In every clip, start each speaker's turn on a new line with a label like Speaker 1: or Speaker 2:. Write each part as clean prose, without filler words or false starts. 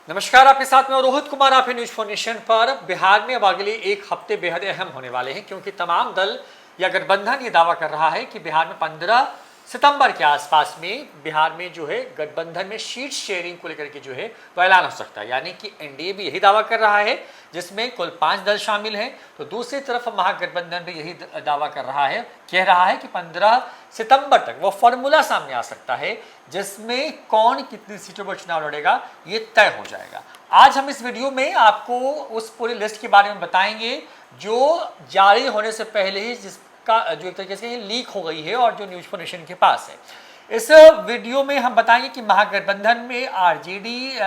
Speaker 1: नमस्कार, आपके साथ में रोहित कुमार। आप न्यूज फॉर नेशन पर। बिहार में अब अगले एक हफ्ते बेहद अहम होने वाले हैं, क्योंकि तमाम दल या गठबंधन ये दावा कर रहा है कि बिहार में 15 सितंबर के आसपास में बिहार में जो है गठबंधन में सीट शेयरिंग को लेकर के जो है वो ऐलान हो सकता है। यानी कि एनडीए भी यही दावा कर रहा है, जिसमें कुल 5 दल शामिल हैं। तो दूसरी तरफ महागठबंधन भी यही दावा कर रहा है, कह रहा है कि 15 सितंबर तक वो फॉर्मूला सामने आ सकता है, जिसमें कौन कितनी सीटों पर चुनाव लड़ेगा ये तय हो जाएगा। आज हम इस वीडियो में आपको उस पूरी लिस्ट के बारे में बताएंगे जो जारी होने से पहले ही जिसका जो एक तरीके से लीक हो गई है और जो न्यूज फॉर नेशन के पास है। इस वीडियो में हम बताएंगे कि महागठबंधन में आरजेडी,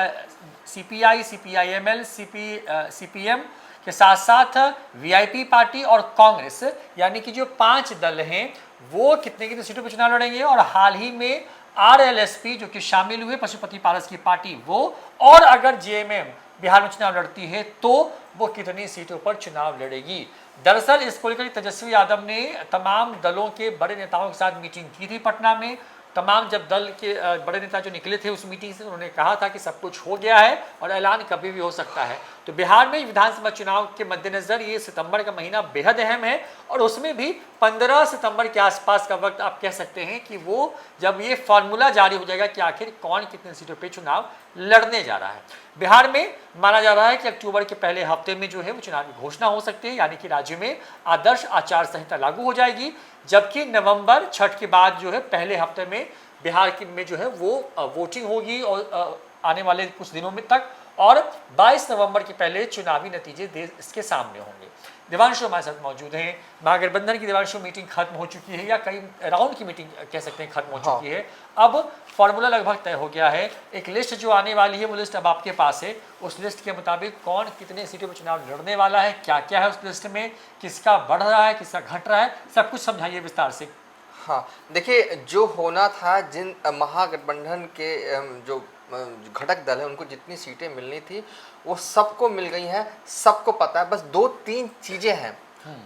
Speaker 1: सीपीआई, सीपीआईएमएल, सीपीएम के साथ साथ वीआईपी पार्टी और कांग्रेस, यानी कि जो 5 दल हैं वो कितने कितने सीटों पर चुनाव लड़ेंगे। और हाल ही में आरएलएसपी जो कि शामिल हुए पशुपति पारस की पार्टी वो, और अगर जेएमएम बिहार में चुनाव लड़ती है तो वो कितनी सीटों पर चुनाव लड़ेगी। दरअसल इसको लेकर तेजस्वी यादव ने तमाम दलों के बड़े नेताओं के साथ मीटिंग की थी पटना में। तमाम जब दल के बड़े नेता जो निकले थे उस मीटिंग से, उन्होंने कहा था कि सब कुछ हो गया है और ऐलान कभी भी हो सकता है। तो बिहार में विधानसभा चुनाव के मद्देनजर ये सितंबर का महीना बेहद अहम है, और उसमें भी 15 सितंबर के आसपास का वक्त आप कह सकते हैं कि वो जब ये फॉर्मूला जारी हो जाएगा कि आखिर कौन कितने सीटों पर चुनाव लड़ने जा रहा है। बिहार में माना जा रहा है कि अक्टूबर के पहले हफ्ते में जो है वो चुनाव की घोषणा हो सकती है, यानी कि राज्य में आदर्श आचार संहिता लागू हो जाएगी। जबकि नवंबर छठ के बाद जो है पहले हफ्ते में बिहार की में जो है वो वोटिंग होगी और आने वाले कुछ दिनों में तक, और 22 नवंबर के पहले चुनावी नतीजे देश इसके सामने होंगे। देवांशु हमारे साथ मौजूद हैं। महागठबंधन की देवांशु मीटिंग खत्म हो चुकी है, या कई राउंड की मीटिंग कह सकते हैं खत्म हो चुकी है। अब फॉर्मूला लगभग तय हो गया है। एक लिस्ट जो आने वाली है वो लिस्ट अब आपके पास है। उस लिस्ट के मुताबिक कौन कितने सीटों पर चुनाव लड़ने वाला है, क्या क्या है उस लिस्ट में, किसका बढ़ रहा है, किसका घट रहा है, सब कुछ समझाइए विस्तार से।
Speaker 2: हाँ, देखिए, जो होना था, जिन महागठबंधन के जो घटक दल है उनको जितनी सीटें मिलनी थी वो सबको मिल गई हैं, सबको पता है। बस 2-3 चीज़ें हैं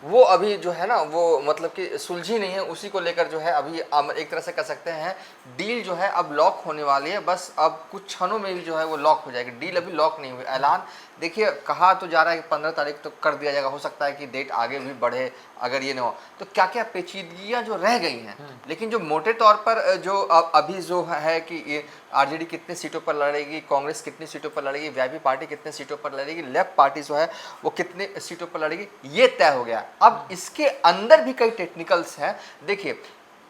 Speaker 2: वो अभी जो है ना वो मतलब कि सुलझी नहीं है, उसी को लेकर जो है अभी एक तरह से कह सकते हैं डील जो है अब लॉक होने वाली है। बस अब कुछ क्षणों में भी जो है वो लॉक हो जाएगी। डील अभी लॉक नहीं हुई। ऐलान देखिए कहा तो जा रहा है कि 15 तारीख तो कर दिया जाएगा, हो सकता है कि डेट आगे भी बढ़े अगर ये न हो तो। क्या क्या पेचीदगियाँ जो रह गई हैं, लेकिन जो मोटे तौर पर जो अभी जो है कि ये आरजेडी कितनी सीटों पर लड़ेगी, कांग्रेस कितनी सीटों पर लड़ेगी, वीआईपी पार्टी कितनी सीटों पर लड़ेगी, लेफ्ट पार्टी जो है वो कितनी सीटों पर लड़ेगी, ये तय हो गया। अब इसके अंदर भी कई टेक्निकल्स हैं। देखिए,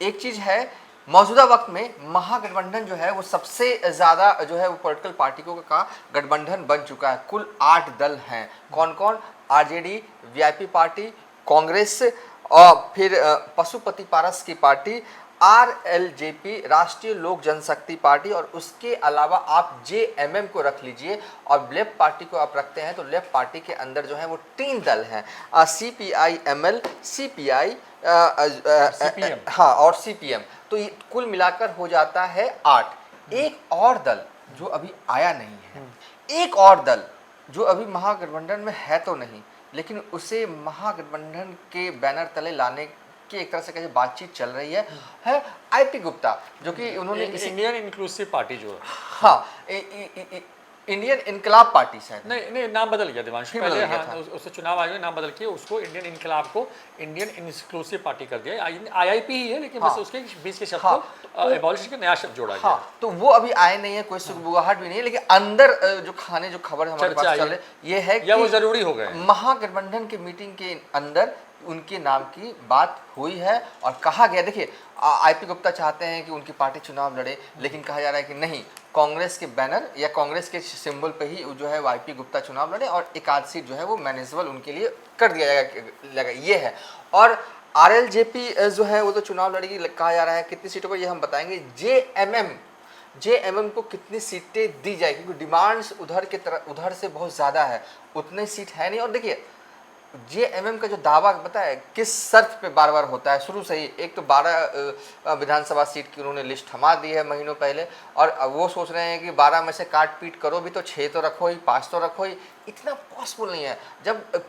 Speaker 2: एक चीज़ है, मौजूदा वक्त में महागठबंधन जो है वो सबसे ज़्यादा जो है वो पॉलिटिकल पार्टियों का गठबंधन बन चुका है। कुल 8 दल हैं। कौन कौन? आरजेडी, वीआईपी पार्टी, कांग्रेस, और फिर पशुपति पारस की पार्टी, आरएलजेपी, राष्ट्रीय लोक जनशक्ति पार्टी, और उसके अलावा आप जेएमएम को रख लीजिए, और लेफ्ट पार्टी को आप रखते हैं तो लेफ्ट पार्टी के अंदर जो है वो 3 दल हैं, सीपीआईएमएल, सीपीआई, हाँ, और सीपीएम। तो ये कुल मिलाकर हो जाता है 8। एक और दल जो अभी आया नहीं है, एक और दल जो अभी महागठबंधन में है तो नहीं, लेकिन उसे महागठबंधन के बैनर तले लाने की एक तरह से कहे बातचीत चल रही है आईपी गुप्ता, जो कि उन्होंने
Speaker 1: इंडियन इंक्लूसिव पार्टी जो है,
Speaker 2: हाँ, इंडियन इनकलाब पार्टी शायद
Speaker 1: नहीं नाम बदल गया देवांशु, पहले हाँ उससे चुनाव आयोग ने नाम बदल के उसको इंडियन इनकलाब को इंडियन इंक्लूसिव पार्टी कर दिया। आईआईपी ही है, लेकिन बस उसके बीच के शब्द को एबॉलिश के नया शब्द जोड़ा गया।
Speaker 2: तो वो अभी आए नहीं है, कोई सुगबुगाहट भी नहीं है, लेकिन अंदर जो खाने जो खबर हमारे पास चल रही ये है कि
Speaker 1: वो जरूरी हो गए।
Speaker 2: महागठबंधन की मीटिंग के अंदर उनके नाम की बात हुई है और कहा गया। देखिए, आईपी गुप्ता चाहते हैं कि उनकी पार्टी चुनाव लड़े, लेकिन कहा जा रहा है कि नहीं, कांग्रेस के बैनर या कांग्रेस के सिंबल पे ही जो है आईपी गुप्ता चुनाव लड़े, और एक आध सीट जो है वो मैनेजेबल उनके लिए कर दिया जाएगा, ये है। और आरएलजेपी जो है वो तो चुनाव लड़ेगी, कहा जा रहा है कितनी सीटों पर ये हम बताएंगे। जेएमएम को कितनी सीटें दी जाएगी, क्योंकि डिमांड्स उधर से बहुत ज़्यादा है, उतनी सीट है नहीं। और देखिए, जेएमएम का जो दावा पता है किस शर्त पे बार बार होता है शुरू से ही। एक तो 12 विधानसभा सीट की उन्होंने लिस्ट थमा दी है महीनों पहले, और अब वो सोच रहे हैं कि 12 में से काट पीट करो भी तो 6 तो रखो ही, 5 तो रखो ही। इतना पॉसिबल नहीं है। जब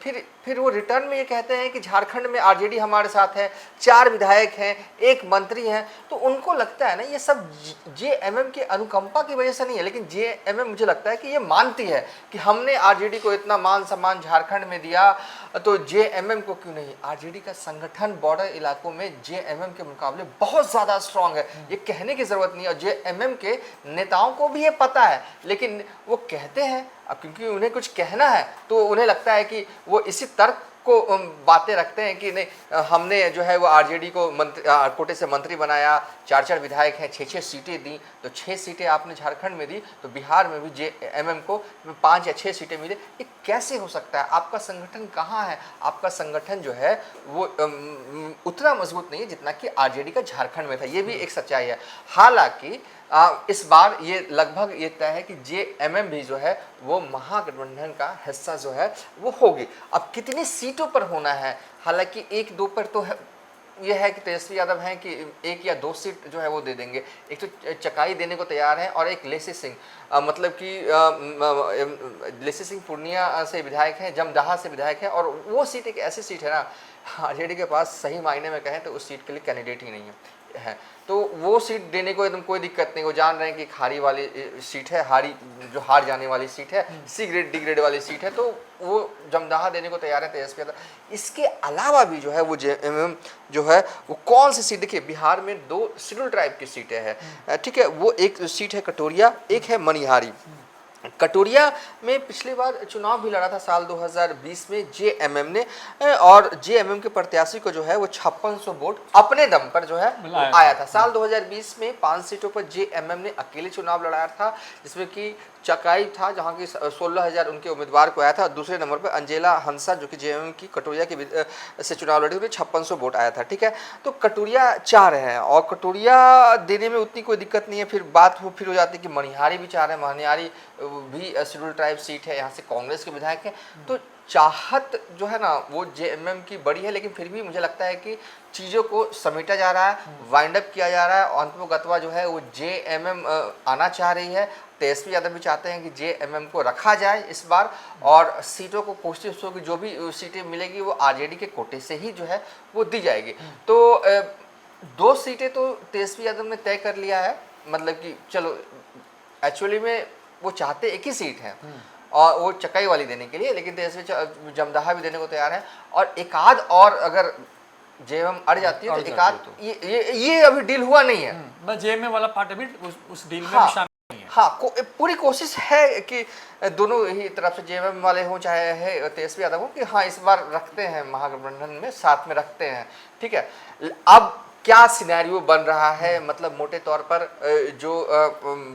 Speaker 2: फिर वो रिटर्न में ये कहते हैं कि झारखंड में आरजेडी हमारे साथ है, 4 विधायक हैं, 1 मंत्री हैं, तो उनको लगता है ना ये सब जेएमएम की अनुकंपा की वजह से नहीं है, लेकिन जेएमएम मुझे लगता है कि ये मानती है कि हमने आरजेडी को इतना मान सम्मान झारखंड में दिया, तो जेएमएम को क्यों नहीं। आरजेडी का संगठन बॉर्डर इलाकों में जेएमएम के मुकाबले बहुत ज़्यादा स्ट्रांग है, ये कहने की ज़रूरत नहीं है। और जेएमएम के नेताओं को भी ये पता है, लेकिन वो कहते हैं अब क्योंकि उन्हें कुछ कहना है तो उन्हें लगता है कि वो इसी तर्क को बातें रखते हैं कि नहीं हमने जो है वो आरजेडी को कोटे से मंत्री बनाया, 4 विधायक हैं, 6 सीटें दी, तो 6 सीटें आपने झारखंड में दी तो बिहार में भी जेएमएम को 5 या 6 सीटें मिले। ये कैसे हो सकता है? आपका संगठन कहाँ है? आपका संगठन जो है वो उतना मजबूत नहीं है जितना कि आरजेडी का झारखंड में था। ये भी एक सच्चाई है। हालांकि इस बार ये लगभग ये तय है कि जेएमएम भी जो है वो महागठबंधन का हिस्सा जो है वो होगी। अब कितनी सीटों पर होना है, हालांकि 1-2 पर तो है, ये है कि तेजस्वी यादव हैं कि 1 या 2 सीट जो है वो दे देंगे। एक तो चकाई देने को तैयार है और एक लेसी सिंह, मतलब कि लेसी सिंह पूर्णिया से विधायक हैं, जमदाहा से विधायक है, और वो सीट एक ऐसी सीट है ना आरजेडी के पास सही मायने में कहें तो उस सीट के लिए कैंडिडेट ही नहीं है। तो वो सीट देने को एकदम कोई दिक्कत नहीं। वो जान रहे हैं कि हारी वाली सीट है, जो हार जाने वाली सीट है, सी ग्रेड डी ग्रेड वाली सीट है, तो वो जमदाहा देने को तैयार है तेजस्वी यादव। इसके अलावा भी जो है वो जेएमएम जो है वो कौन सी सीट, देखिए बिहार में 2 शेड्यूल ट्राइब की सीटें हैं, ठीक है, वो एक सीट है कटोरिया, एक है मनिहारी। कटोरिया में पिछली बार चुनाव भी लड़ा था साल 2020 में जेएमएम ने, और जेएमएम के प्रत्याशी को जो है वो 5600 वोट अपने दम पर जो है आया था। साल 2020 में 5 सीटों पर जेएमएम ने अकेले चुनाव लड़ाया था, जिसमें कि चकाई था जहां की 16000 उनके उम्मीदवार को आया था। दूसरे नंबर पर अंजेला हंसा जो कि जेएमएम की कटोरिया की से चुनाव लड़ी, उन्हें 5600 वोट आया था, ठीक है। तो कटोरिया 4 है और कटोरिया देने में उतनी कोई दिक्कत नहीं है। फिर बात फिर हो जाती है कि मनिहारी भी 4 है, मनिहारी भी शेड्यूल ट्राइब सीट है, यहाँ से कांग्रेस के विधायक हैं। तो चाहत जो है ना वो जेएमएम की बड़ी है, लेकिन फिर भी मुझे लगता है कि चीज़ों को समेटा जा रहा है, वाइंड अप किया जा रहा है, और अंततोगत्वा जो है वो जेएमएम आना चाह रही है। तेजस्वी यादव भी चाहते हैं कि जेएमएम को रखा जाए इस बार, और सीटों को कोशिश होगी जो भी सीटें मिलेगी वो आरजेडी के कोटे से ही जो है वो दी जाएगी। तो 2 सीटें तो तेजस्वी यादव ने तय कर लिया है, मतलब कि चलो एक्चुअली में वो चाहते एक ही सीट है और वो चकाई वाली देने के लिए, लेकिन तेजस्वी जमदाहा भी देने को तैयार है, और एक आध और अगर जेएमएम अड़ जाती है तो एक आध ये अभी डील हुआ नहीं है।
Speaker 1: बस जेएमएम वाला पार्ट अभी उस डील में शामिल नहीं है।
Speaker 2: हाँ, पूरी कोशिश है कि दोनों ही तरफ से जेएमएम वाले हों चाहे है तेजस्वी यादव हो कि हाँ इस बार रखते हैं महागठबंधन में, साथ में रखते हैं, ठीक है। अब क्या सिनेरियो बन रहा है, मतलब मोटे तौर पर जो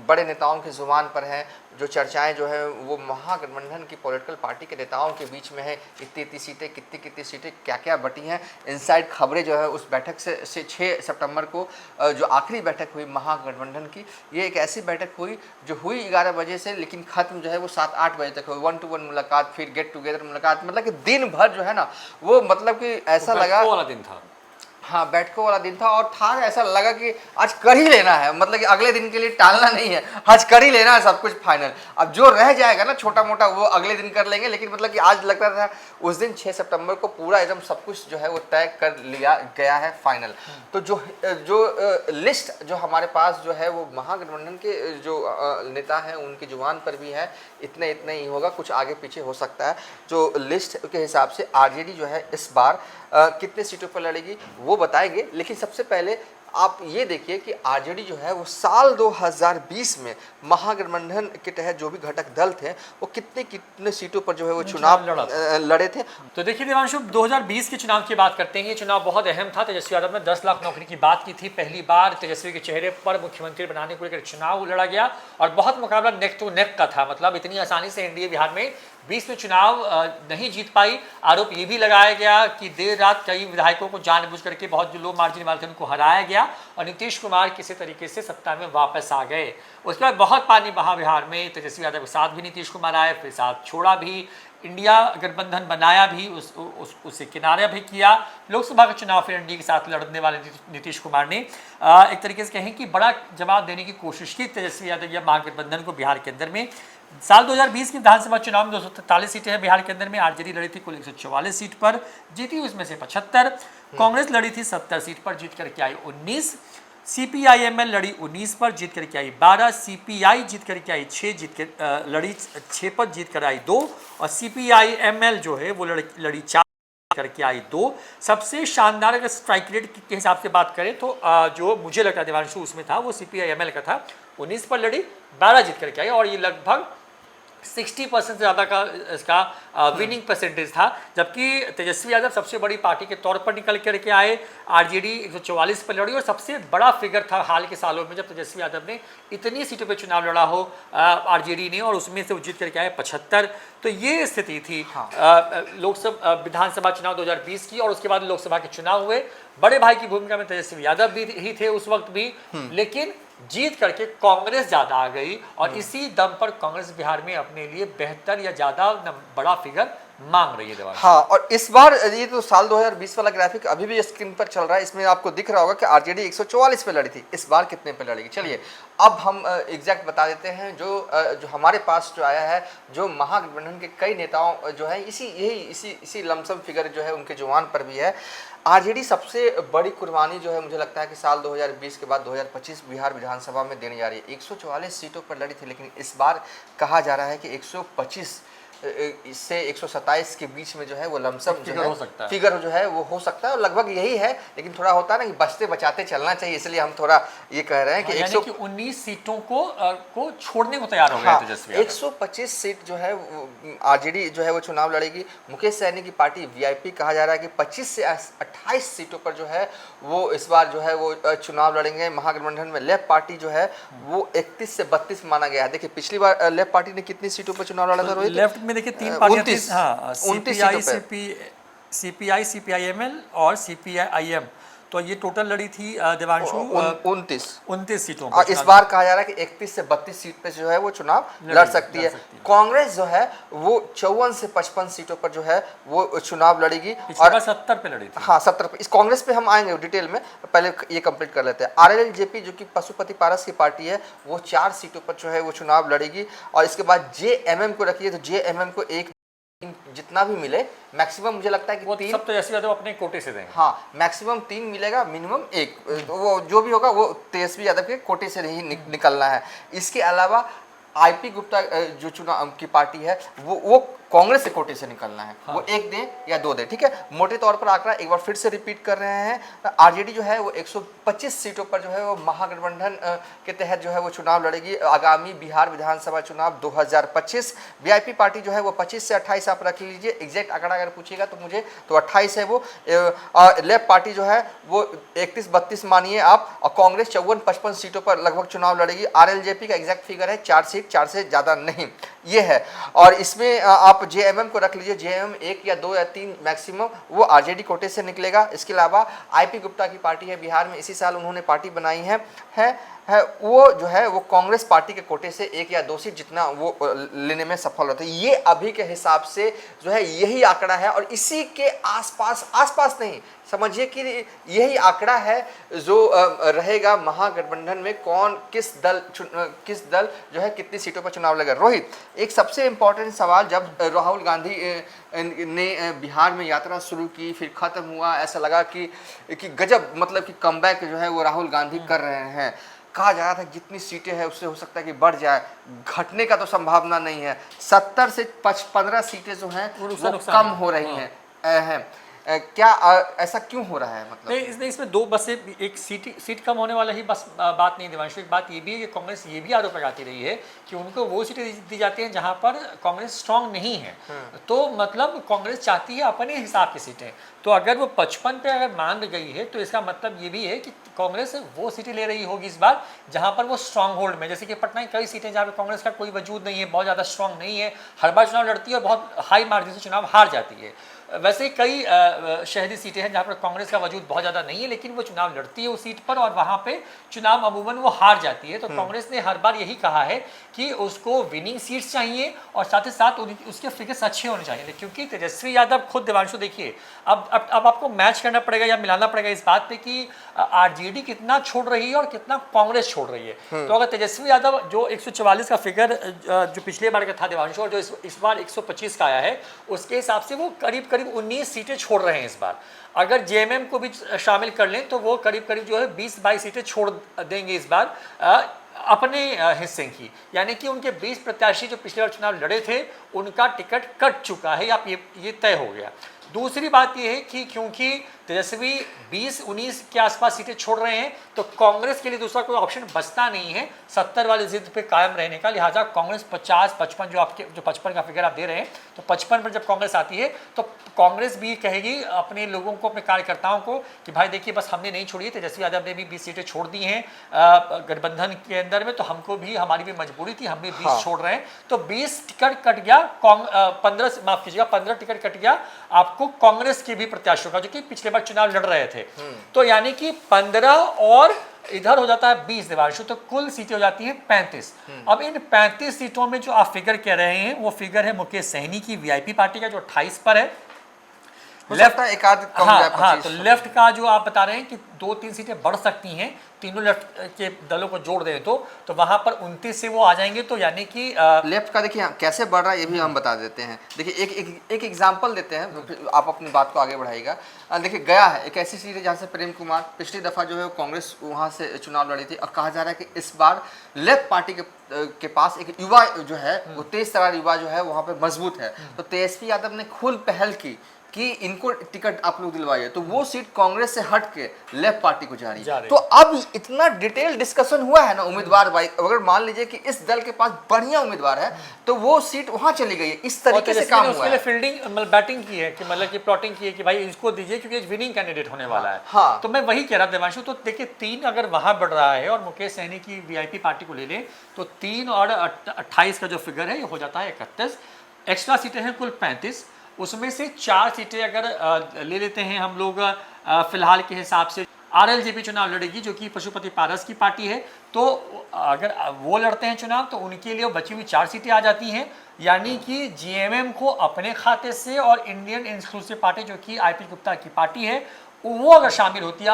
Speaker 2: बड़े नेताओं की जुबान पर है, जो चर्चाएं जो है वो महागठबंधन की पॉलिटिकल पार्टी के नेताओं के बीच में है, इतनी सीटें, कितनी सीटें, क्या क्या बटी हैं। इनसाइड खबरें जो है उस बैठक से 6 सितंबर को जो आखिरी बैठक हुई महागठबंधन की, ये एक ऐसी बैठक हुई जो हुई 11 बजे से, लेकिन खत्म जो है वो 7-8 बजे तक हुई। 1-to-1 मुलाकात, फिर गेट टुगेदर मुलाकात, मतलब कि दिन भर जो है ना वो मतलब कि ऐसा लगा
Speaker 1: वाला दिन था।
Speaker 2: हाँ, बैठकों वाला दिन था, और था ऐसा लगा कि आज कर ही लेना है, मतलब कि अगले दिन के लिए टालना नहीं है, आज कर ही लेना है सब कुछ फाइनल। अब जो रह जाएगा ना छोटा मोटा वो अगले दिन कर लेंगे, लेकिन मतलब कि आज लगता था उस दिन 6 सितंबर को पूरा एकदम सब कुछ जो है वो तय कर लिया गया है फाइनल। तो जो लिस्ट जो हमारे पास जो है वो महागठबंधन के जो नेता हैं उनकी जुबान पर भी है, इतना ही होगा, कुछ आगे पीछे हो सकता है। जो लिस्ट के हिसाब से आरजेडी जो है इस बार कितने सीटों पर लड़ेगी वो बताएंगे, लेकिन सबसे पहले आप ये देखिए कि आरजेडी जो है वो साल 2020 में महागठबंधन के तहत जो भी घटक दल थे वो कितने सीटों पर जो है वो चुनाव लड़े थे।
Speaker 1: तो देखिए देवांशु, 2020 के चुनाव की बात करते हैं। ये चुनाव बहुत अहम था। तेजस्वी यादव ने 10 लाख नौकरी की बात की थी। पहली बार तेजस्वी के चेहरे पर मुख्यमंत्री बनाने को लेकर चुनाव लड़ा गया और बहुत मुकाबला नेक टू नेक का था। मतलब इतनी आसानी से एनडीए बिहार में 20 में चुनाव नहीं जीत पाई। आरोप ये भी लगाया गया कि देर रात कई विधायकों को जानबूझ करके बहुत जो लो मार्जिन वाले थे उनको हराया गया और नीतीश कुमार किसी तरीके से सत्ता में वापस आ गए। उसके बाद बहुत पानी बहा बिहार में। तेजस्वी यादव के साथ भी नीतीश कुमार आए, फिर साथ छोड़ा भी। इंडिया गठबंधन बनाया भी, उससे किनारा भी किया। लोकसभा का चुनाव फिर एनडीए के साथ लड़ने वाले नीतीश कुमार ने एक तरीके से कहें कि बड़ा जवाब देने की कोशिश की तेजस्वी यादव या महागठबंधन को बिहार के अंदर में। साल 2020 की विधानसभा चुनाव में 243 सीटें हैं बिहार के अंदर में। आरजेडी लड़ी थी कुल 144 सीट पर, जीती उसमें से 75। कांग्रेस लड़ी थी 70 सीट पर, जीत करके आई 19। सीपीआईएमएल लड़ी 19 पर, जीत करके आई 12। सीपीआई जीत करके आई 6, लड़ी 6 पर, जीत कर आई 2। और सीपीआईएमएल जो है वो लड़ी 4 करके आई 2। सबसे शानदार अगर स्ट्राइक रेट के हिसाब से बात करें तो जो मुझे लगता है देवांशु उसमें था वो सीपीआईएमएल का था। 19 पर लड़ी, 12 जीत करके आई और ये लगभग 60% से ज़्यादा का इसका विनिंग परसेंटेज था। जबकि तेजस्वी यादव सबसे बड़ी पार्टी के तौर पर निकल करके आए। आरजेडी 144 पर लड़ी और सबसे बड़ा फिगर था हाल के सालों में जब तेजस्वी यादव ने इतनी सीटों पे चुनाव लड़ा हो आरजेडी ने, और उसमें से वो जीत करके आए 75। तो ये स्थिति थी लोकसभा विधानसभा चुनाव 2020 की। और उसके बाद लोकसभा के चुनाव हुए। बड़े भाई की भूमिका में तेजस्वी यादव भी ही थे उस वक्त भी, लेकिन जीत करके कांग्रेस ज्यादा आ गई और इसी दम पर कांग्रेस बिहार में अपने लिए बेहतर या ज्यादा बड़ा फिगर मांग रही है देवांश।
Speaker 2: हाँ, और इस बार ये तो साल 2020 वाला ग्राफिक अभी भी स्क्रीन पर चल रहा है, इसमें आपको दिख रहा होगा कि आरजेडी 144 पे लड़ी थी, इस बार कितने पे लड़ेगी। चलिए अब हम एग्जैक्ट बता देते हैं जो हमारे पास जो आया है, जो महागठबंधन के कई नेताओं जो है इसी लमसम फिगर जो है उनके जुबान पर भी है। आरजेडी सबसे बड़ी कुर्बानी जो है मुझे लगता है कि साल 2020 के बाद 2025 बिहार विधानसभा में देने जा रही है। 144 सीटों पर लड़ी थी, लेकिन इस बार कहा जा रहा है कि 125 से 127 के बीच में जो है वो लमसम फिगर जो है वो हो सकता है, और लगभग यही है। लेकिन थोड़ा होता है ना कि बचते बचाते चलना चाहिए, इसलिए हम थोड़ा ये कह रहे हैं कि
Speaker 1: 19 सीटों को छोड़ने को तैयार हो गया तेजस्वी यादव।
Speaker 2: 125 सीट जो है आरजेडी जो है वो चुनाव लड़ेगी। मुकेश सहनी की पार्टी वीआईपी कहा जा रहा है कि 25 से 28 सीटों पर जो है वो इस बार जो है वो चुनाव लड़ेंगे। महागठबंधन में लेफ्ट पार्टी जो है वो 31 से 32 माना गया है। देखिए पिछली बार लेफ्ट पार्टी ने कितनी सीटों पर चुनाव लड़ा था रोहित?
Speaker 1: लेफ्ट में देखिए 3 पार्टियां थी, हाँ, सीपीआई, सीपीआईएमएल और सीपीआईएम। तो ये टोटल लड़ी थी देवांशु 29 सीटों पर।
Speaker 2: इस बार कहा जा रहा है कि 31 से 32 सीट पे जो है वो चुनाव लड़ सकती है। कांग्रेस जो है वो 54 से 55 सीटों पर जो है वो चुनाव लड़ेगी
Speaker 1: और 70 पे लड़ी थी।
Speaker 2: हाँ 70 पे। इस कांग्रेस पे हम आएंगे डिटेल में, पहले ये कंप्लीट कर लेते हैं। आरएलजेपी जो कि पशुपति पारस की पार्टी है वो 4 सीटों पर जो है वो चुनाव लड़ेगी। और इसके बाद जेएमएम को रखिए तो जेएमएम को एक जितना भी मिले मैक्सिमम मुझे लगता है कि
Speaker 1: वो 3 सब तेजस्वी यादव अपने कोटे से देंगे।
Speaker 2: हाँ, मैक्सिमम 3 मिलेगा, मिनिमम 1, तो वो जो भी होगा वो तेजस्वी यादव के कोटे से ही निकलना है। इसके अलावा आईपी गुप्ता जो चुनाव की पार्टी है वो कांग्रेस से कोटे से निकलना है। हाँ। वो 1 दे या 2 दे, ठीक है। मोटे तौर पर आंकड़ा एक बार फिर से रिपीट कर रहे हैं। आरजेडी जो है वो 125 सीटों पर जो है वो महागठबंधन के तहत जो है वो चुनाव लड़ेगी आगामी बिहार विधानसभा चुनाव 2025। वीआईपी पार्टी जो है वो 25 से 28 आप रख लीजिए, एग्जैक्ट आंकड़ा अगर पूछिएगा तो मुझे तो 28 है वो। और लेफ्ट पार्टी जो है वो 31-32 मानिए आप, और कांग्रेस 54-55 सीटों पर लगभग चुनाव लड़ेगी। आरएलजेपी का एग्जैक्ट फिगर है 4 सीट, 4 से ज़्यादा नहीं, ये है। और इसमें आप जेएमएम को रख लीजिए, जेएमएम 1 या 2 या 3 मैक्सिमम वो आरजेडी कोटे से निकलेगा। इसके अलावा आईपी गुप्ता की पार्टी है बिहार में, इसी साल उन्होंने पार्टी बनाई है वो जो है वो कांग्रेस पार्टी के कोटे से 1 या 2 सीट जितना वो लेने में सफल होते हैं। ये अभी के हिसाब से जो है यही आंकड़ा है, और इसी के आसपास नहीं, समझिए कि यही आंकड़ा है जो रहेगा महागठबंधन में। कौन किस दल जो है कितनी सीटों पर चुनाव लड़ेगा। रोहित, एक सबसे इंपॉर्टेंट सवाल, जब राहुल गांधी ने बिहार में यात्रा शुरू की फिर खत्म हुआ, ऐसा लगा कि गजब, मतलब कि कमबैक जो है वो राहुल गांधी कर रहे हैं। कहा जा रहा था जितनी सीटें हैं उससे हो सकता है कि बढ़ जाए, घटने का तो संभावना नहीं है। 70 से 15 सीटें जो हैं वो कम हो रही हैं। क्या ऐसा क्यों हो रहा है? मतलब
Speaker 1: नहीं, इसमें 2 बस एक सीट कम होने वाला ही बस बात नहीं देवांशु। एक बात ये भी है कि कांग्रेस ये भी आरोप लगाती रही है कि उनको वो सीटें दी जाती हैं जहां पर कांग्रेस स्ट्रांग नहीं है। तो मतलब कांग्रेस चाहती है अपने हिसाब की सीटें। तो अगर वो 55 पे अगर मान गई है तो इसका मतलब ये भी है कि कांग्रेस वो सीटें ले रही होगी इस बार जहां पर वो स्ट्रांग होल्ड में, जैसे कि पटना की कई सीटें जहां पर कांग्रेस का कोई वजूद नहीं है, बहुत ज़्यादा स्ट्रांग नहीं है, हर बार चुनाव लड़ती है और बहुत हाई मार्जिन से चुनाव हार जाती है। वैसे कई शहरी सीटें हैं जहाँ पर कांग्रेस का वजूद बहुत ज़्यादा नहीं है, लेकिन वो चुनाव लड़ती है उस सीट पर और वहाँ पे चुनाव अमूमन वो हार जाती है। तो कांग्रेस ने हर बार यही कहा है कि उसको विनिंग सीट्स चाहिए और साथ ही साथ उसके फिगर्स अच्छे होने चाहिए, क्योंकि तेजस्वी यादव खुद, देवांशु देखिए, अब आपको मैच करना पड़ेगा या मिलाना पड़ेगा इस बात पे कि आरजेडी कितना छोड़ रही है और कितना कांग्रेस छोड़ रही है। तो अगर तेजस्वी यादव जो 144 का फिगर जो पिछले बार का था देवांशु, और जो इस बार 125 का आया है, उसके हिसाब से वो करीब करीब 19 सीटें छोड़ रहे हैं इस बार। अगर जेएमएम को भी शामिल कर लें तो वो करीब करीब जो है 20-22 सीटें छोड़ देंगे इस बार अपने हिस्से की, यानी कि उनके 20 प्रत्याशी जो पिछले बार चुनाव लड़े थे उनका टिकट कट चुका है, आप ये तय हो गया। दूसरी बात यह है कि क्योंकि तेजस्वी 20-19 के आसपास सीटें छोड़ रहे हैं तो कांग्रेस के लिए दूसरा कोई ऑप्शन बचता नहीं है 70 वाली जिद पे कायम रहने का। लिहाजा कांग्रेस 50-55 जो 55 का फिगर आप दे रहे हैं, तो 55 पर जब कांग्रेस आती है तो कांग्रेस भी कहेगी अपने लोगों को, अपने कार्यकर्ताओं को कि भाई देखिए बस हमने नहीं छोड़ी, तेजस्वी यादव ने भी 20 सीटें छोड़ दी हैं गठबंधन के अंदर में, तो हमको भी, हमारी भी मजबूरी थी, हम भी 20 छोड़ रहे हैं। तो 20 टिकट कट गया, 15 टिकट कट गया आपको कांग्रेस के भी प्रत्याशियों का, जो कि पिछले बार चुनाव लड़ रहे थे। तो यानी कि 15 और इधर हो जाता है 20 देवांशु, तो कुल सीटें हो जाती हैं 35। अब इन 35 सीटों में जो आप फिगर कह रहे हैं वो फिगर है मुकेश सहनी की वीआईपी पार्टी का, जो 28 पर है। लेफ्ट एक आध तो लेफ्ट का जो आप बता रहे हैं कि 2-3 सीटें बढ़ सकती हैं, तीनों लेफ्ट के दलों को जोड़ दें तो वहां पर 29 से वो आ जाएंगे। तो यानी कि
Speaker 2: लेफ्ट का देखिए कैसे बढ़ रहा है ये भी हम बता देते हैं। देखिए एक एग्जांपल देते हैं, आप अपनी बात को आगे बढ़ाइएगा। देखिए गया है एक ऐसी सीट है जहाँ से प्रेम कुमार पिछली दफा जो है कांग्रेस वहाँ से चुनाव लड़ी थी, और कहा जा रहा है कि इस बार लेफ्ट पार्टी के पास एक युवा जो है वो तेज तरार युवा जो है वहाँ पे मजबूत है। तो तेजस्वी यादव ने खुद पहल की कि इनको टिकट आप लोग दिलवाइए, तो वो सीट कांग्रेस से हट के लेफ्ट पार्टी को जा रही है। तो अब इतना डिटेल डिस्कशन हुआ है ना उम्मीदवार भाई, अगर मान लीजिए कि इस दल के पास बढ़िया उम्मीदवार है तो वो सीट वहां चली गई है। इस तरीके से काम हुआ है।
Speaker 1: फील्डिंग मतलब बैटिंग की है कि मतलब कि प्लॉटिंग की है कि भाई इसको दीजिए क्योंकि विनिंग कैंडिडेट होने वाला है।
Speaker 2: हाँ।
Speaker 1: तो मैं वही कह रहा था देवांशु, तो देखिए 3 अगर वहां बढ़ रहा है और मुकेश सहनी की वीआईपी पार्टी को ले लें तो 3 और 28 का जो फिगर है ये हो जाता है 31। एक्स्ट्रा सीटें हैं कुल 35, उसमें से 4 सीटें अगर ले लेते हैं हम लोग फिलहाल के हिसाब से आरएलजेपी चुनाव लड़ेगी जो कि पशुपति पारस की पार्टी है। तो अगर वो लड़ते हैं चुनाव तो उनके लिए बची हुई 4 सीटें आ जाती हैं, यानी कि जीएमएम को अपने खाते से और इंडियन इंक्लूसिव पार्टी जो कि आईपी गुप्ता की पार्टी है वो अगर शामिल होती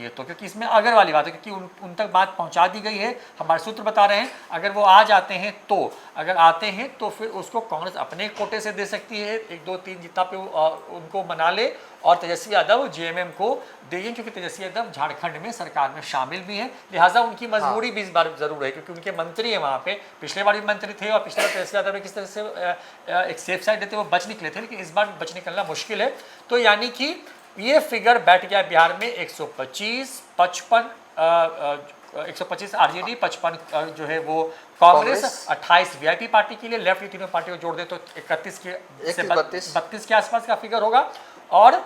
Speaker 1: है तो, क्योंकि इसमें अगर वाली बात है क्योंकि उन तक बात पहुंचा दी गई है, हमारे सूत्र बता रहे हैं अगर वो आ जाते हैं तो, अगर आते हैं तो फिर उसको कांग्रेस अपने कोटे से दे सकती है, 1 2 3 जितना पे उनको मना ले, और तेजस्वी यादव जेएमएम को देंगे क्योंकि तेजस्वी यादव झारखंड में सरकार में शामिल भी हैं। लिहाजा उनकी मजबूरी भी इस बार जरूर है क्योंकि उनके मंत्री हैं वहाँ पे, पिछले बार भी मंत्री थे और पिछले बार तेजस्वी यादव ने किस तरह से एक सेफ साइड देते वो बच निकले थे, लेकिन इस बार बच निकलना मुश्किल है। तो यानी कि ये फिगर बैठ गया बिहार में 125, 55 125 आरजेडी, 55 जो है वो कांग्रेस, 28 वीआईपी पार्टी के लिए, लेफ्ट की तीनों पार्टी को जोड़ दे तो 31 से 32 के आसपास का फिगर होगा। और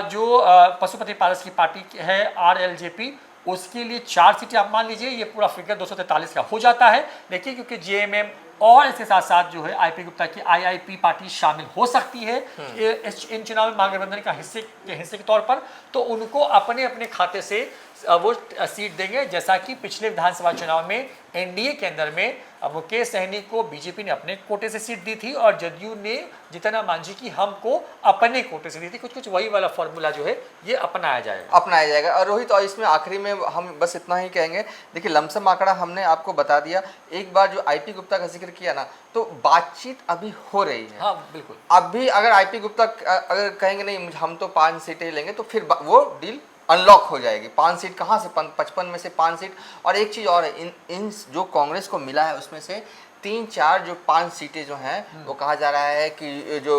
Speaker 1: जो पशुपति पारस की पार्टी है आरएलजेपी, उसके लिए 4 सीटें आप मान लीजिए, ये पूरा फिगर 243 का हो जाता है। देखिए क्योंकि जेएमएम और इसके साथ साथ जो है आईपी गुप्ता की आईआईपी पार्टी शामिल हो सकती है इन चुनाव महागठबंधन का हिस्से के तौर पर, तो उनको अपने अपने खाते से वो सीट देंगे, जैसा कि पिछले विधानसभा चुनाव में एनडीए के अंदर में मुकेश सहनी को बीजेपी ने अपने कोटे से सीट दी थी और जदयू ने जितना मांझी की हमको अपने कोटे से दी थी। कुछ वही वाला फॉर्मूला जो है ये अपनाया जाएगा।
Speaker 2: और रोहित, और इसमें आखिरी में हम बस इतना ही कहेंगे, देखिए लमसम आंकड़ा हमने आपको बता दिया। एक बार जो आईपी गुप्ता का जिक्र किया ना, तो बातचीत अभी हो रही है।
Speaker 1: हाँ बिल्कुल।
Speaker 2: अभी अगर आईपी गुप्ता अगर कहेंगे नहीं हम तो 5 सीटें लेंगे, तो फिर वो डील अनलॉक हो जाएगी। 5 सीट कहाँ से, 55 में से 5 सीट। और एक चीज़ और है, इन जो कांग्रेस को मिला है उसमें से 3-4 जो 5 सीटें जो हैं वो कहा जा रहा है कि जो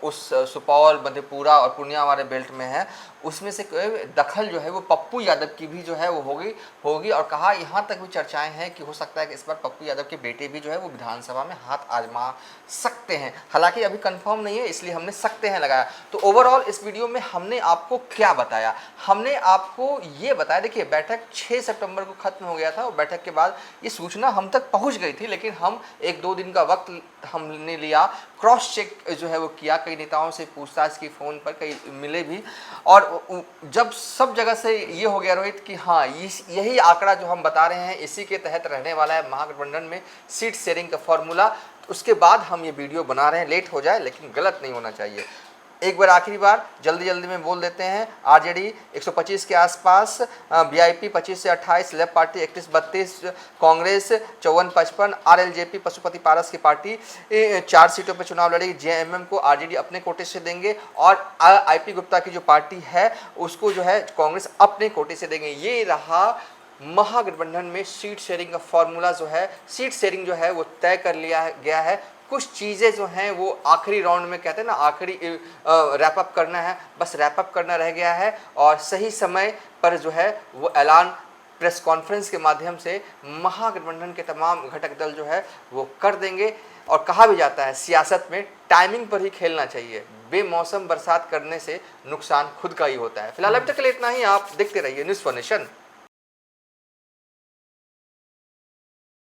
Speaker 2: उस सुपौल, मधेपुरा और पूर्णिया हमारे बेल्ट में है उसमें से दखल जो है वो पप्पू यादव की भी जो है वो होगी और कहा यहाँ तक भी चर्चाएं हैं कि हो सकता है कि इस बार पप्पू यादव के बेटे भी जो है वो विधानसभा में हाथ आजमा सकते हैं। हालांकि अभी कंफर्म नहीं है, इसलिए हमने सकते हैं लगाया। तो ओवरऑल इस वीडियो में हमने आपको क्या बताया, हमने आपको ये बताया, देखिए बैठक 6 सितंबर को खत्म हो गया था और बैठक के बाद ये सूचना हम तक पहुंच गई थी, लेकिन हम 1-2 दिन का वक्त हमने लिया, क्रॉस चेक जो है वो किया, कई नेताओं से पूछताछ की, फ़ोन पर कई मिले भी, और जब सब जगह से ये हो गया रोहित कि हाँ यही आंकड़ा जो हम बता रहे हैं इसी के तहत रहने वाला है महागठबंधन में सीट शेयरिंग का फॉर्मूला, तो उसके बाद हम ये वीडियो बना रहे हैं। लेट हो जाए लेकिन गलत नहीं होना चाहिए। एक बार आखिरी बार जल्दी में बोल देते हैं, आरजेडी 125 के आसपास, वीआईपी 25 से 28, left party 31-32, Congress 54-55, RLJP Pashupati Paras की पार्टी 4 सीटों पर चुनाव लड़ेगी। जेएमएम को आरजेडी अपने कोटे से देंगे और आईपी गुप्ता की जो पार्टी है उसको जो है कांग्रेस अपने कोटे से देंगे। ये रहा महागठबंधन में सीट शेयरिंग का फॉर्मूला जो है, सीट शेयरिंग जो है वो तय कर लिया गया है। कुछ चीज़ें जो हैं वो आखिरी राउंड में कहते हैं ना, आखिरी रैप अप करना है, बस रैप अप करना रह गया है और सही समय पर जो है वो ऐलान प्रेस कॉन्फ्रेंस के माध्यम से महागठबंधन के तमाम घटक दल जो है वो कर देंगे। और कहा भी जाता है सियासत में टाइमिंग पर ही खेलना चाहिए, बेमौसम बरसात करने से नुकसान खुद का ही होता है। फिलहाल अभी तक के लिए इतना ही, आप देखते रहिए न्यूज़ फॉर नेशन।